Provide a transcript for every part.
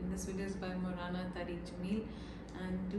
And this video is by Maulana Tariq Jamil. And do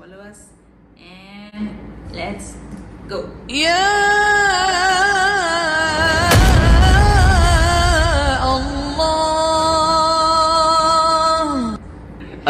follow us. And let's go.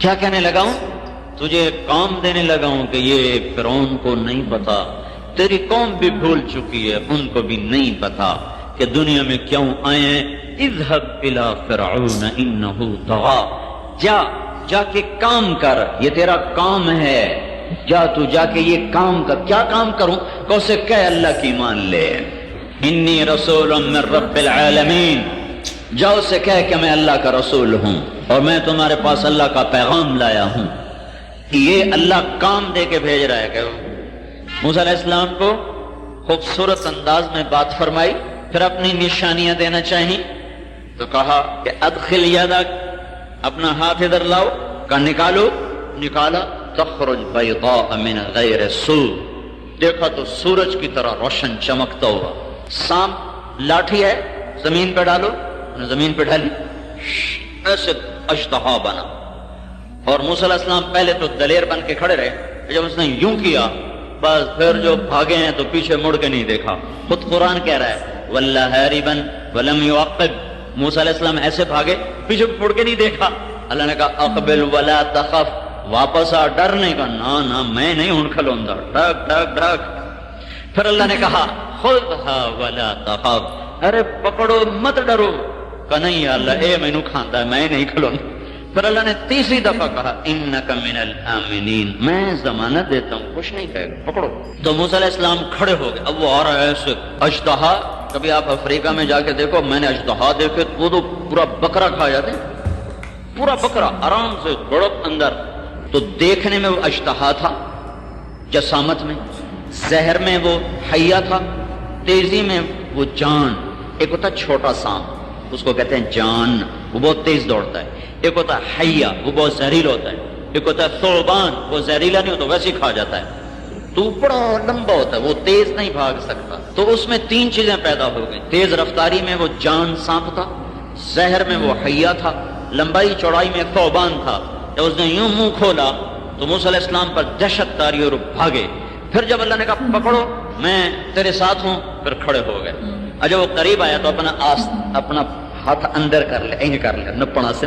کیا کہنے لگا ہوں؟ تجھے کام دینے لگا ہوں کہ یہ فرعون کو نہیں پتا، تیری قوم بھی بھول چکی ہے، ان کو بھی نہیں پتا کہ دنیا میں کیوں آئے ہیں۔ اذهب الى فرعون انه طغى، جا کے کام کر، یہ تیرا کام ہے، جا کے یہ کام کر۔ کیا کام کروں؟ کہ اسے کہہ اللہ کی مان لے، انی رسول من رب العالمین، جا اسے کہہ کہ میں اللہ کا رسول ہوں اور میں تمہارے پاس اللہ کا پیغام لایا ہوں۔ یہ اللہ کام دے کے بھیج رہا ہے کہ موسیٰ علیہ السلام کو خوبصورت انداز میں بات فرمائی، پھر اپنی نشانیاں دینا چاہیں تو کہا کہ ادخل یدک، اپنا ہاتھ ادھر لاؤ، کہا نکالا، تخرج بیضاء من غیر سوء، دیکھا تو سورج کی طرح روشن چمکتا ہوا۔ سانپ لاٹھی ہے، زمین پہ ڈالو، زمین پہ ڈالی، ایسے اژدہا بنا۔ اور موسیٰ علیہ السلام پہلے تو دلیر بن کے کھڑے رہے، جب اس نے یوں کیا بس پھر جو بھاگے ہیں تو پیچھے مڑ کے نہیں دیکھا۔ خود قرآن کہہ رہا ہے وَلَّا هَارِبًا وَلَمْ يُعَقِّبْ، موسیٰ علیہ السلام ایسے بھاگے پیچھے مڑ کے نہیں دیکھا۔ اللہ نے کہا اقبل ولا تخف، واپس آ، ڈر نہیں، کہا نہ میں نہیں ہوں کھلوندا، ڈھک ڈھک ڈھک۔ پھر اللہ نے کہا خذها ولا تخف، ارے پکڑو مت ڈرو، کہا نہیں یا اللہ اے مینوں کھاندا ہے، میں نہیں کھلوندا۔ پھر اللہ نے تیسری دفعہ کہا انک من الآمنین، میں ضمانت دیتا ہوں کچھ نہیں کہے گا، پکڑو۔ تو موسیٰ علیہ السلام کھڑے ہو گئے، اب وہ آ رہا ہے ایسے اژدہا۔ کبھی آپ افریقہ میں جا کے دیکھو، میں نے اژدہا دیکھے وہ تو پورا بکرا کھا جاتے، پورا بکرا آرام سے گڑپ اندر۔ تو دیکھنے میں وہ اژدہا تھا، جسامت میں، زہر میں وہ حیہ تھا، تیزی میں وہ جان۔ ایک ہوتا چھوٹا سانپ، اس کو کہتے ہیں جان، وہ بہت تیز دوڑتا ہے۔ ایک ہوتا ہے حیہ، وہ بہت زہریلا ہوتا ہے۔ ایک ہوتا ہے ثعبان، وہ زہریلا نہیں ہوتا، ویسے ہی کھا جاتا ہے۔ تو بڑا لمبا ہوتا ہے، وہ تیز نہیں بھاگ سکتا۔ تو اس میں تین چیزیں پیدا ہو گئی، تیز رفتاری میں وہ جان سانپ تھا، زہر میں وہ حیہ تھا، لمبائی چوڑائی میں ثعبان تھا۔ جب اس نے یوں منہ کھولا تو موسیٰ علیہ السلام پر دہشت تاری اور بھاگے۔ پھر جب اللہ نے کہا پکڑو میں تیرے ساتھ ہوں، پھر کھڑے ہو گئے۔ اور جب وہ قریب آیا تو اپنا ہاتھ اندر کر لے، اینگ کر لے، نپنا سے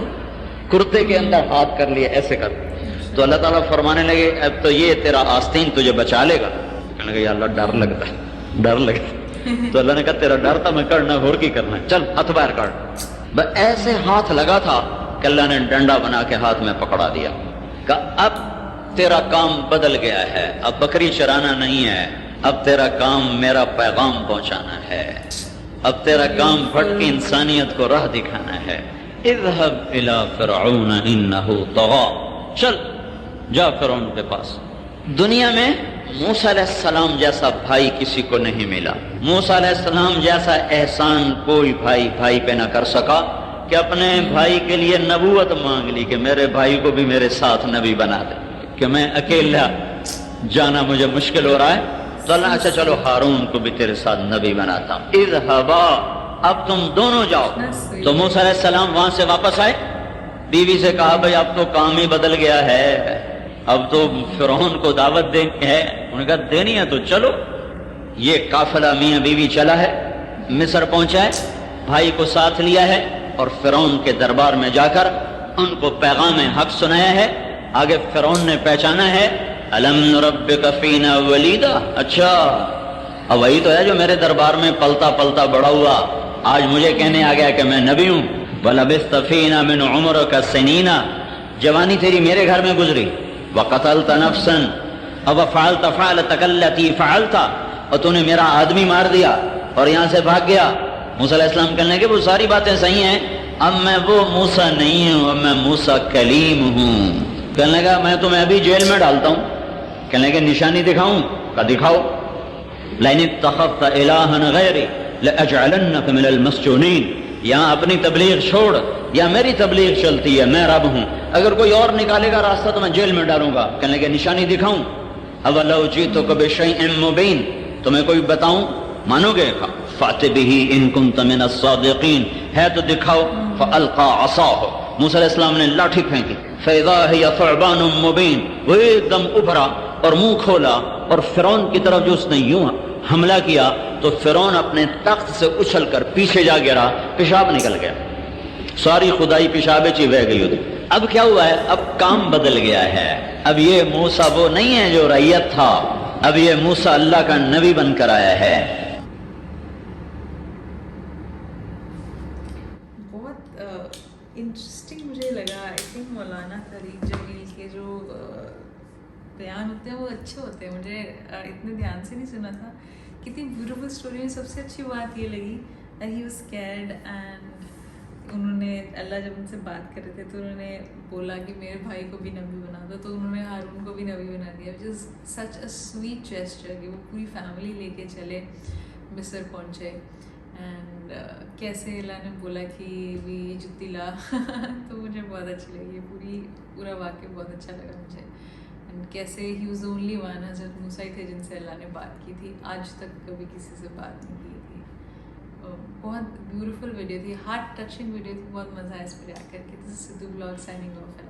کرتے کے اندر ہاتھ کر لیا، ایسے کر لیا۔ تو اللہ تعالیٰ فرمانے لگے اب تو یہ تیرا آستین تجھے بچا لے گا۔ کہنے لگے یا اللہ ڈر لگتا ہے، ڈر لگتا ہے۔ تو اللہ نے کہا تیرا ڈر تھا میں کرنا، اور کی کرنا ہے، چل ہاتھ باہر کر۔ بس ایسے ہاتھ لگا تھا کہ اللہ نے ڈنڈا بنا کے ہاتھ میں پکڑا دیا، کہ اب تیرا کام بدل گیا ہے، اب بکری چرانا نہیں ہے، اب تیرا کام میرا پیغام پہنچانا ہے، اب تیرا کام بھٹکی انسانیت کو راہ دکھانا ہے۔ اذهب الى فرعون انه طغى، چل جا فرعون کے پاس۔ دنیا میں موسیٰ علیہ السلام جیسا بھائی کسی کو نہیں ملا، موسیٰ علیہ السلام جیسا احسان کوئی بھائی پہ نہ کر سکا کہ اپنے بھائی کے لیے نبوت مانگ لی کہ میرے بھائی کو بھی میرے ساتھ نبی بنا دے، کہ میں اکیلا جانا مجھے مشکل ہو رہا ہے، تو اللہ اچھا چلو ہارون کو بھی تیرے ساتھ نبی بناتا ہوں۔ اذهبا، اب تم دونوں جاؤ۔ تو موسیٰ علیہ السلام وہاں سے واپس آئے، بیوی سے کہا بھئی اب تو کام ہی بدل گیا ہے، اب تو فرعون کو دعوت دینی ہے۔ انہوں نے کہا دینی ہے تو چلو۔ یہ قافلہ میاں بیوی چلا ہے، مصر پہنچا ہے، بھائی کو ساتھ لیا ہے اور فرعون کے دربار میں جا کر ان کو پیغام حق سنایا ہے۔ آگے فرعون نے پہچانا ہے الم نربک فینا ولیدا، اچھا اب وہی تو ہے جو میرے دربار میں پلتا پلتا بڑا ہوا، آج مجھے کہنے آ گیا کہ میں نبی ہوں۔ وَلَبِثْتَ فِينَا مِنْ عُمُرِكَ سِنِينَ، جوانی تیری میرے گھر میں گزری۔ وَقَتَلْتَ نَفْسًا وَفَعَلْتَ فَعْلَتَكَ الَّتِي فَعَلْتَ، اور تو نے میرا آدمی مار دیا اور یہاں سے بھاگ گیا۔ موسیٰ علیہ السلام کہنے لگے وہ ساری باتیں صحیح ہیں، اب میں وہ موسیٰ نہیں ہوں، اب میں موسیٰ کلیم ہوں۔ کہنے لگا میں تمہیں ابھی جیل میں ڈالتا ہوں۔ کہنے لگے نشانی دکھاؤں؟ کہا دکھاؤ۔ لَئِنِ اتَّخَذْتَ إِلَٰهًا غَيْرِي لَأَجْعَلَنَّكَ مِنَ الْمَسْجُونِينَ، یہاں اپنی تبلیغ چھوڑ، یا میری تبلیغ چلتی ہے، میں رب ہوں، اگر کوئی اور نکالے گا راستہ تو میں جیل میں ڈالوں گا۔ کہنے لگے نشانی دکھاؤں؟ أَوَلَوْ جِئْتُكَ بِشَيْءٍ مُّبِينٍ، تمہیں کوئی بتاؤں مانو گے؟ فَأْتِ بِهِ إِن كُنتَ مِنَ الصَّادِقِينَ، ہے تو دکھاؤ۔ فَأَلْقَىٰ عَصَاهُ، موسیٰ علیہ السلام نے لاٹھی پھینکی، فَإِذَا هِيَ ثُعْبَانٌ مُّبِينٌ، وہ ایک دم ابھرا اور منہ کھولا اور فرعون کی طرف جو اس نے یوں حملہ کیا تو فرعون اپنے تخت سے اچھل کر پیچھے جا گرا، پیشاب نکل گیا، ساری خدائی پیشاب چی بہ گئی ہوتی۔ اب کیا ہوا ہے؟ اب کام بدل گیا ہے. اب یہ موسیٰ وہ نہیں ہے جو رعیت تھا، اب یہ موسیٰ اللہ کا نبی بن کر آیا ہے. بہت انٹرسٹنگ مجھے لگا. آئی تھنک مولانا طریق جمیل کے جو بیان ہوتے ہیں وہ اچھے ہوتے ہیں. مجھے اتنے دھیان سے نہیں سنا تھا. کتنی بیوٹیفل اسٹوری میں سب سے اچھی بات یہ لگی ہی واز اسکیئرڈ اینڈ انہوں نے اللہ جب ان سے بات کر رہے تھے تو انہوں نے بولا کہ میرے بھائی کو بھی نبی بنا دو، تو انہوں نے ہارون کو بھی نبی بنا دیا. وچ از سچ اے سویٹ جیسچر کہ وہ پوری فیملی لے کے چلے مصر پہنچے. اینڈ کیسے اللہ نے بولا کہ بھی جتی لا تو مجھے بہت اچھی لگی پورا واقعہ بہت اچھا لگا مجھے. اینڈ کیسے ہی واز اونلی ون، حضرت موسیٰ تھے جن سے اللہ نے بات کی تھی، آج تک کبھی کسی سے بات نہیں کی تھی. بہت بیوٹیفل ویڈیو تھی، ہارٹ ٹچنگ ویڈیو تھی، بہت مزہ آیا اس پہ آ کر کے. دس از سدھو بلاگ سائننگ آف.